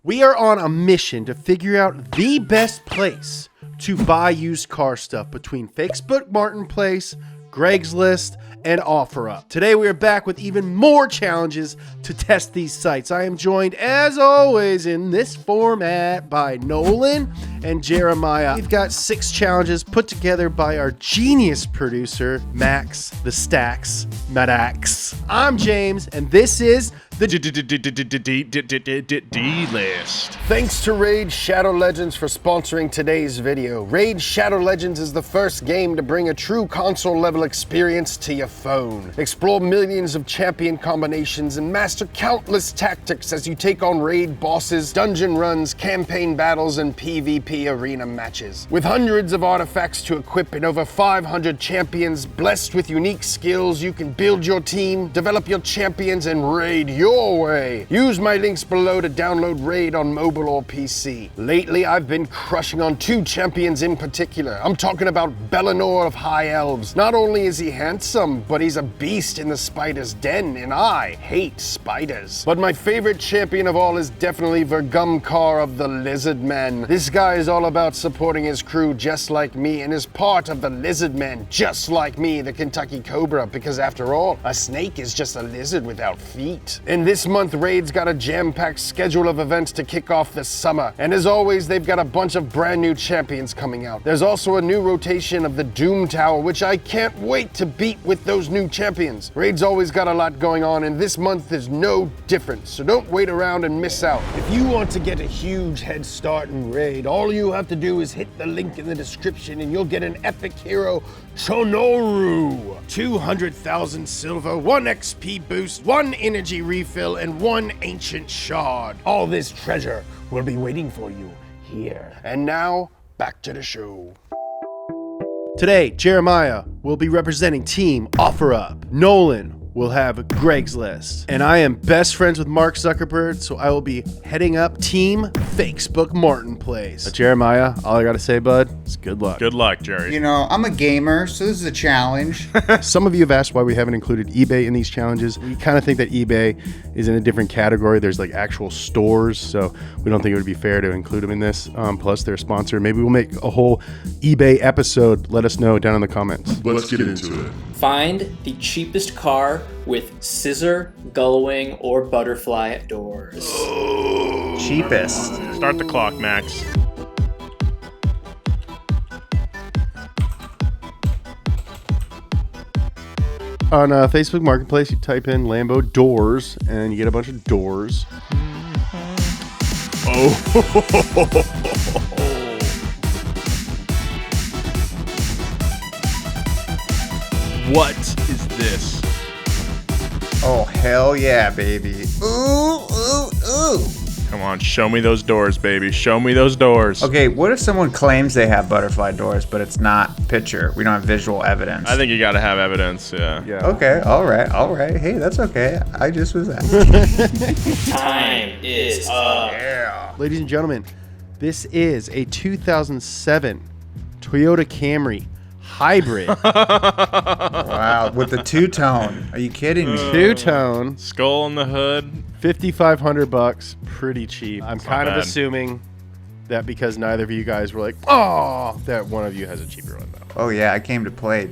We are on a mission to figure out the best place to buy used car stuff between Facebook Marketplace, Greg's List, and OfferUp. Today we are back with even more challenges to test these sites. I am joined, as always, in this format by Nolan and Jeremiah. We've got 6 challenges put together by our genius producer, Max the Stacks Madax. I'm James, and this is the D-List. Thanks to Raid Shadow Legends for sponsoring today's video. Raid Shadow Legends is the first game to bring a true console-level experience to your phone. Explore millions of champion combinations and master countless tactics as you take on raid bosses, dungeon runs, campaign battles, and PvP arena matches. With hundreds of artifacts to equip and over 500 champions blessed with unique skills, you can build your team, develop your champions, and raid your way. Use my links below to download Raid on mobile or PC. Lately, I've been crushing on 2 champions in particular. I'm talking about Bellinor of High Elves. Not only is he handsome, but he's a beast in the spider's den, and I hate spiders. But my favorite champion of all is definitely Vergumkar of the Lizard Men. This guy is all about supporting his crew just like me, and is part of the Lizard Men just like me, the Kentucky Cobra, because after all, a snake is just a lizard without feet. And this month, Raid's got a jam-packed schedule of events to kick off the summer. And as always, they've got a bunch of brand new champions coming out. There's also a new rotation of the Doom Tower, which I can't wait to beat with those new champions. Raid's always got a lot going on, and this month is no different, so don't wait around and miss out. If you want to get a huge head start in Raid, all you have to do is hit the link in the description and you'll get an epic hero, Chonoru. 200,000 silver, 1 XP boost, 1 energy refill, and 1 ancient shard. All this treasure will be waiting for you here. And now, back to the show. Today, Jeremiah will be representing Team OfferUp. Nolan will have Greg's List. And I am best friends with Mark Zuckerberg, so I will be heading up Team Facebook Marketplace. Jeremiah, all I gotta say, bud, is good luck. Good luck, Jerry. You know, I'm a gamer, so this is a challenge. Some of you have asked why we haven't included eBay in these challenges. We kind of think that eBay is in a different category. There's like actual stores, so we don't think it would be fair to include them in this. Plus, they're a sponsor. Maybe we'll make a whole eBay episode. Let us know down in the comments. Let's get into it. Find the cheapest car with scissor, gullwing, or butterfly doors. Cheapest. Start the clock, Max. On Facebook Marketplace, you type in Lambo doors, and you get a bunch of doors. Oh. What is this? Oh, hell yeah, baby. Ooh, ooh, ooh. Come on, show me those doors, baby. Show me those doors. Okay, what if someone claims they have butterfly doors, but it's not picture? We don't have visual evidence. I think you gotta have evidence, yeah. Okay, all right. Hey, that's okay. I just was asking. Time is up. Yeah. Ladies and gentlemen, this is a 2007 Toyota Camry hybrid. Wow, with the two-tone. Are you kidding me? Two-tone, Skull in the hood. $5,500, pretty cheap. I'm kind of bad. assuming that because neither of you guys were like, oh, that one of you has a cheaper one though. Oh yeah, I came to play.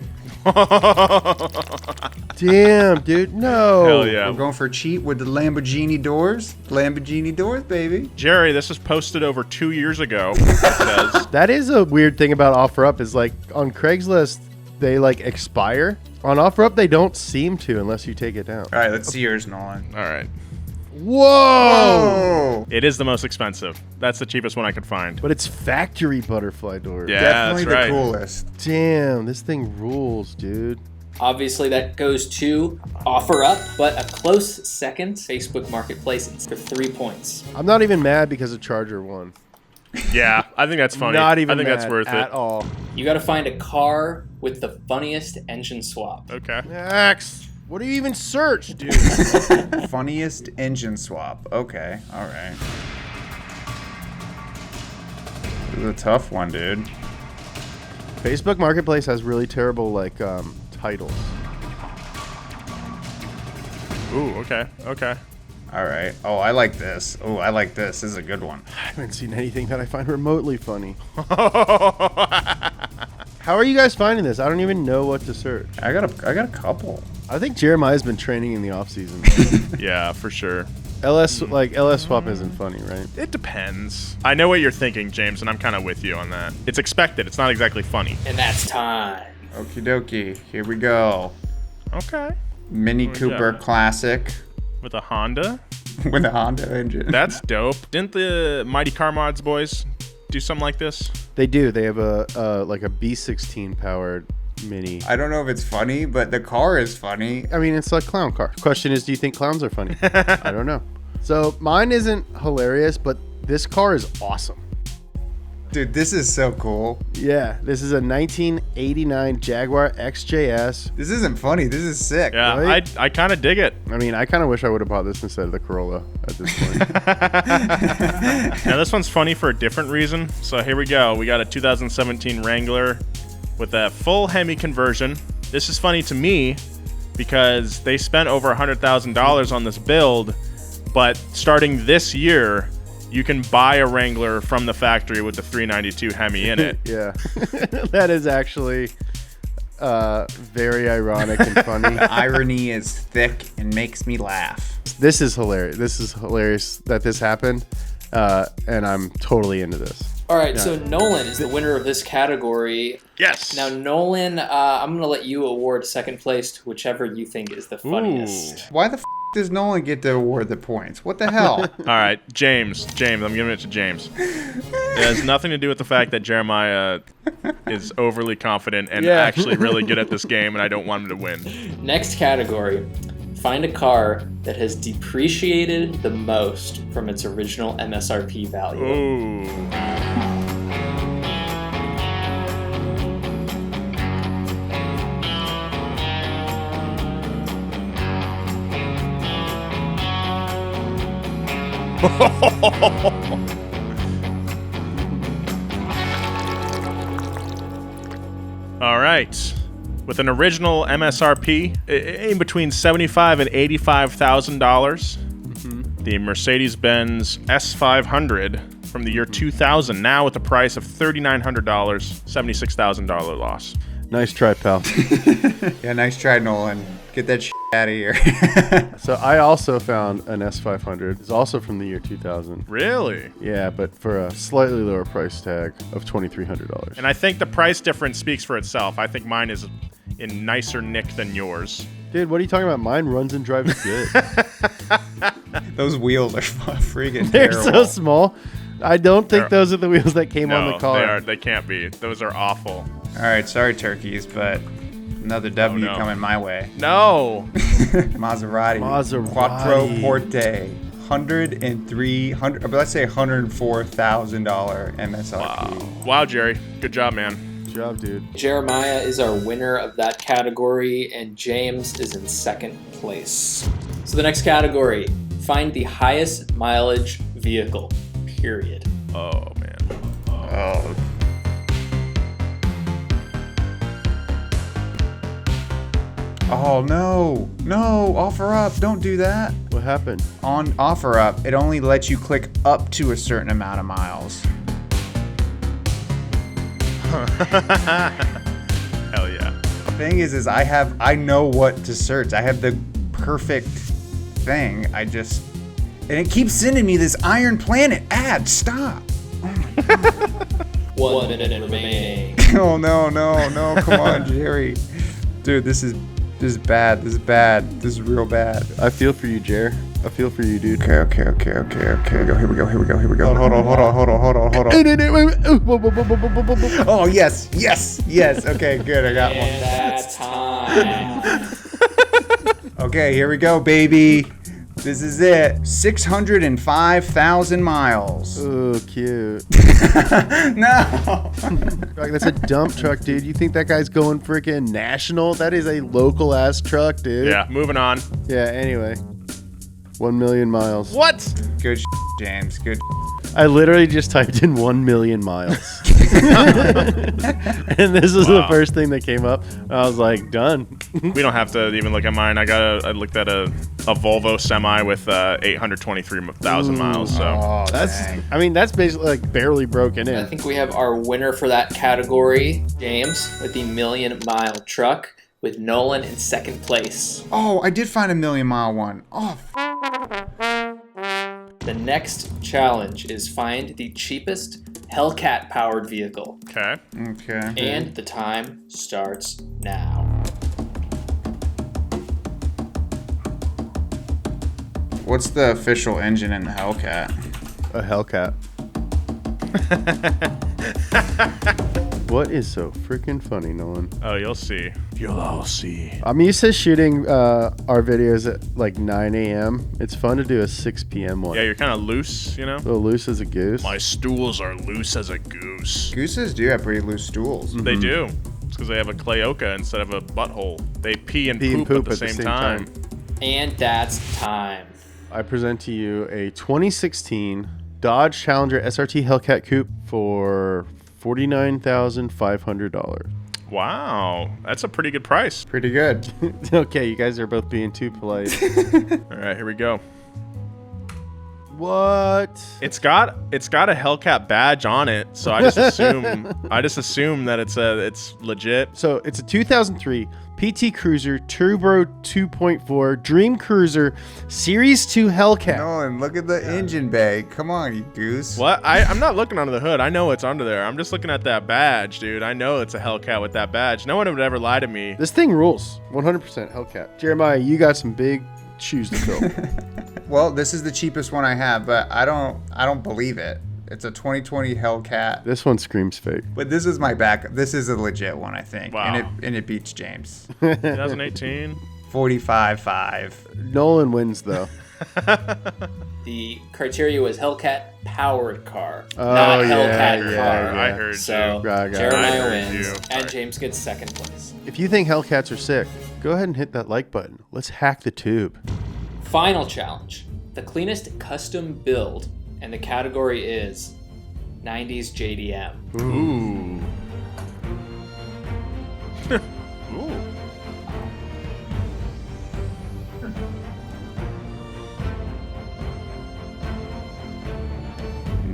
Damn, dude, no. Hell yeah. I'm going for cheap with the Lamborghini doors. Lamborghini doors, baby. Jerry, this was posted over 2 years ago. It says. That is a weird thing about OfferUp is like on Craigslist, they like expire. On OfferUp, they don't seem to unless you take it down. All right, let's see yours, Nolan. All right. Whoa! It is the most expensive. That's the cheapest one I could find. But it's factory butterfly doors. Yeah, Definitely that's right. the coolest. Damn, this thing rules, dude. Obviously, that goes to OfferUp, but a close second, Facebook Marketplace for 3 points. I'm not even mad because a Charger won. Yeah, I think that's funny. Not even I think mad that's worth at it. all. You got to find a car with the funniest engine swap. Okay. Next. What do you even search, dude? Funniest engine swap. Okay, all right. This is a tough one, dude. Facebook Marketplace has really terrible titles. Ooh, okay. All right. Oh, I like this. Oh, I like this. This is a good one. I haven't seen anything that I find remotely funny. How are you guys finding this? I don't even know what to search. I got a couple. I think Jeremiah's been training in the off season. Yeah, for sure. LS swap isn't funny, right? It depends. I know what you're thinking, James, and I'm kind of with you on that. It's expected. It's not exactly funny. And that's time. Okie dokie. Here we go. Okay. Mini What we Cooper got? Classic With a Honda? with a Honda engine. That's dope. Didn't the Mighty Car Mods boys do something like this? They do. They have a B16 powered Mini. I don't know if it's funny, but the car is funny. I mean, it's like clown car. Question is, do you think clowns are funny? I don't know. So mine isn't hilarious, but this car is awesome. Dude, this is so cool. Yeah, this is a 1989 Jaguar XJS. This isn't funny. This is sick. Yeah, Right? I kind of dig it. I mean, I kind of wish I would have bought this instead of the Corolla at this point. Now, this one's funny for a different reason. So here we go. We got a 2017 Wrangler with a full Hemi conversion. This is funny to me because they spent over $100,000 on this build, but starting this year, you can buy a Wrangler from the factory with the 392 Hemi in it. Yeah, that is actually very ironic and funny. The irony is thick and makes me laugh. This is hilarious. This is hilarious that this happened, and I'm totally into this. All right, so Nolan is the winner of this category. Yes. Now, Nolan, I'm going to let you award second place to whichever you think is the funniest. Why the f does Nolan get to award the points? What the hell? All right, James, I'm giving it to James. It has nothing to do with the fact that Jeremiah is overly confident and actually really good at this game, and I don't want him to win. Next category, find a car that has depreciated the most from its original MSRP value. Ooh. All right. With an original MSRP in between $75,000 and $85,000, the Mercedes-Benz S500 from the year 2000, now with a price of $3,900, $76,000 loss. Nice try, pal. Yeah, nice try, Nolan. Get that shit out of here. So I also found an S500. It's also from the year 2000. Really? Yeah, but for a slightly lower price tag of $2,300. And I think the price difference speaks for itself. I think mine is in nicer nick than yours. Dude, what are you talking about? Mine runs and drives good. Those wheels are freaking They're terrible. so small. I don't think those are the wheels that came on No, the car. they can't be. Those are awful. All right, sorry, turkeys, but another W no. coming my way. No. Maserati. Maserati. Quattro Porte. Let's say $104,000 MSRP. Wow, Jerry. Good job, man. Good job, dude. Jeremiah is our winner of that category, and James is in second place. So the next category, find the highest mileage vehicle, period. Oh, man. Oh. Oh, no. No, offer up. Don't do that. What happened? On offer up, it only lets you click up to a certain amount of miles. Hell yeah. Thing is I know what to search. I have the perfect thing. And it keeps sending me this Iron Planet ad. Stop. 1 minute remaining. Oh, no. Come on, Jerry. Dude, this is bad. This is bad. This is real bad. I feel for you, Jer. I feel for you, dude. Okay. Here we go. Hold on. Oh, yes. Okay, good. I got And one. that's time. Okay, here we go, baby. This is it. 605,000 miles. Oh, cute. No. That's a dump truck, dude. You think that guy's going freaking national? That is a local ass truck, dude. Yeah, moving on. Yeah, anyway. 1 million miles. What? Good James. Good. I literally just typed in 1 million miles. And this is the first thing that came up. I was like, done. We don't have to even look at mine. I looked at a Volvo semi with 823,000 miles. So Oh, that's, dang. I mean, that's basically like barely broken I in. think we have our winner for that category, James, with the 1,000,000-mile truck, with Nolan in second place. Oh, I did find a 1,000,000-mile one. Oh, The next challenge is find the cheapest Hellcat powered vehicle. okay. okay. And the time starts now. What's the official engine in the Hellcat? A Hellcat. What is so freaking funny, Nolan? Oh, you'll see. You'll all see. I'm used to shooting our videos at like 9 a.m. It's fun to do a 6 p.m. one. Yeah, you're kind of loose, you know? A little loose as a goose. My stools are loose as a goose. Gooses do have pretty loose stools. They do. It's because they have a cloaca instead of a butthole. They pee and Pee and poop at the same time. And that's time. I present to you a 2016 Dodge Challenger SRT Hellcat Coupe for $49,500. Wow, that's a pretty good price. Pretty good. Okay, you guys are both being too polite. All right, here we go. What? It's got a Hellcat badge on it, so I just assume that it's legit. So it's a 2003 PT Cruiser Turbo 2.4 Dream Cruiser Series 2 Hellcat. Nolan, look at the engine bay. Come on, you goose. What? I'm not looking under the hood. I know it's under there. I'm just looking at that badge, dude. I know it's a Hellcat with that badge. No one would ever lie to me. This thing rules. 100% Hellcat. Jeremiah, you got some big shoes to fill. Well, this is the cheapest one I have, but I don't believe it. It's a 2020 Hellcat. This one screams fake. But this is my back. This is a legit one, I think. Wow. And it beats James. 2018. 45.5. Nolan wins though. The criteria was Hellcat powered car, Oh, not yeah, Hellcat yeah, car. I heard So you. Got it. Jeremiah I heard wins, you. and James gets second place. If you think Hellcats are sick, go ahead and hit that like button. Let's hack the tube. Final challenge: the cleanest custom build, and the category is 90s JDM. Ooh. Ooh.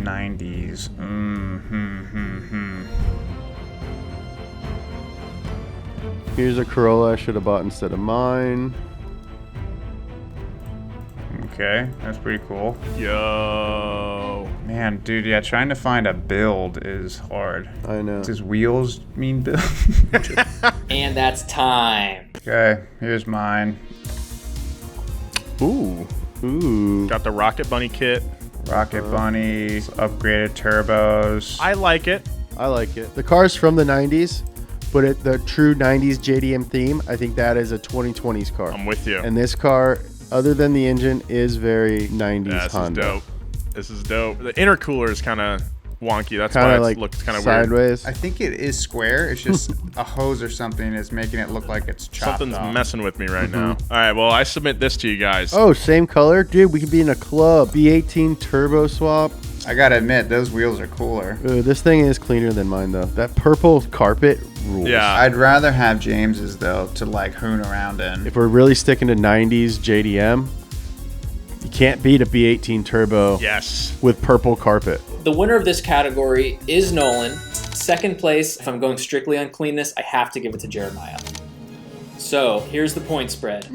'90s. Here's a Corolla I should have bought instead of mine. Okay, that's pretty cool. Yo. Man, dude, yeah, trying to find a build is hard. I know. Does wheels mean build? And that's time. Okay, here's mine. Ooh. Ooh. Got the Rocket Bunny kit. Rocket Bunny, upgraded turbos. I like it. I like it. The car's from the 90s, but the true 90s JDM theme, I think that is a 2020s car. I'm with you. And this car, other than the engine, is very 90s Yeah, this Honda. is dope. This is dope. The intercooler is kind of wonky. That's Kind why of it like looks kind of weird. sideways. I think it is square. It's just a hose or something is making it look like it's chopped Something's off. messing with me right now. All right, well, I submit this to you guys. Oh, same color? Dude, we could be in a club. B18 turbo swap. I gotta admit, those wheels are cooler. This thing is cleaner than mine, though. That purple carpet rules. Yeah. I'd rather have James's, though, to like hoon around in. If we're really sticking to 90s JDM, you can't beat a B18 turbo Yes. with purple carpet. The winner of this category is Nolan. Second place, if I'm going strictly on cleanness, I have to give it to Jeremiah. So here's the point spread. So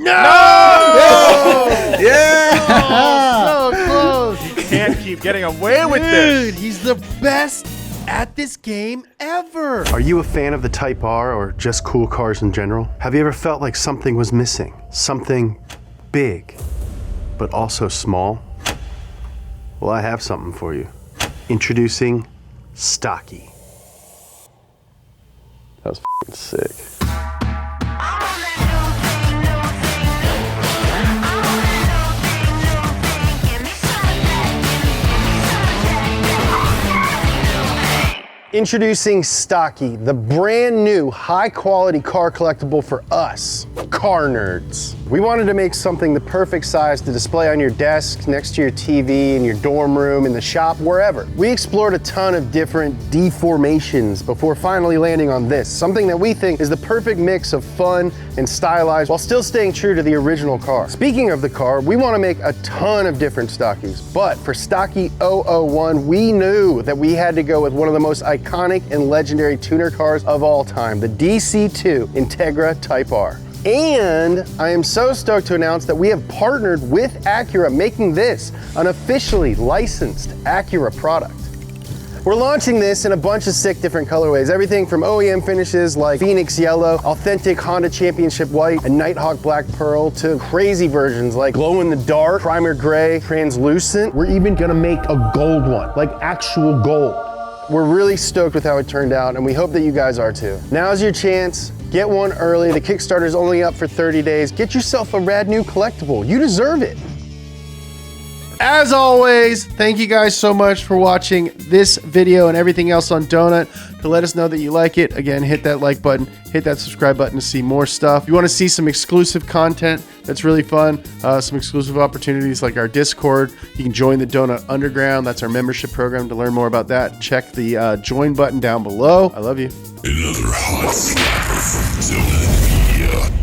close. You can't keep getting away with Dude, this. he's the best at this game ever. Are you a fan of the Type R or just cool cars in general? Have you ever felt like something was missing? Something big, but also small? Well, I have something for you. Introducing Stocky. That was f***ing sick. Introducing Stocky, the brand new high quality car collectible for us, car nerds. We wanted to make something the perfect size to display on your desk, next to your TV, in your dorm room, in the shop, wherever. We explored a ton of different deformations before finally landing on this, something that we think is the perfect mix of fun and stylized while still staying true to the original car. Speaking of the car, we want to make a ton of different Stockies, but for Stocky 001, we knew that we had to go with one of the most iconic and legendary tuner cars of all time, the DC2 Integra Type R. And I am so stoked to announce that we have partnered with Acura, making this an officially licensed Acura product. We're launching this in a bunch of sick different colorways, everything from OEM finishes like Phoenix Yellow, authentic Honda Championship White, and Nighthawk Black Pearl, to crazy versions like Glow in the Dark, Primer Gray, Translucent. We're even gonna make a gold one, like actual gold. We're really stoked with how it turned out, and we hope that you guys are too. Now's your chance. Get one early. The Kickstarter's only up for 30 days. Get yourself a rad new collectible. You deserve it. As always, thank you guys so much for watching this video and everything else on Donut. To let us know that you like it, again, hit that like button, hit that subscribe button to see more stuff. If you want to see some exclusive content that's really fun, some exclusive opportunities like our Discord, you can join the Donut Underground. That's our membership program. To learn more about that, check the join button down below. I love you. Another hot slapper from Donut. Yeah.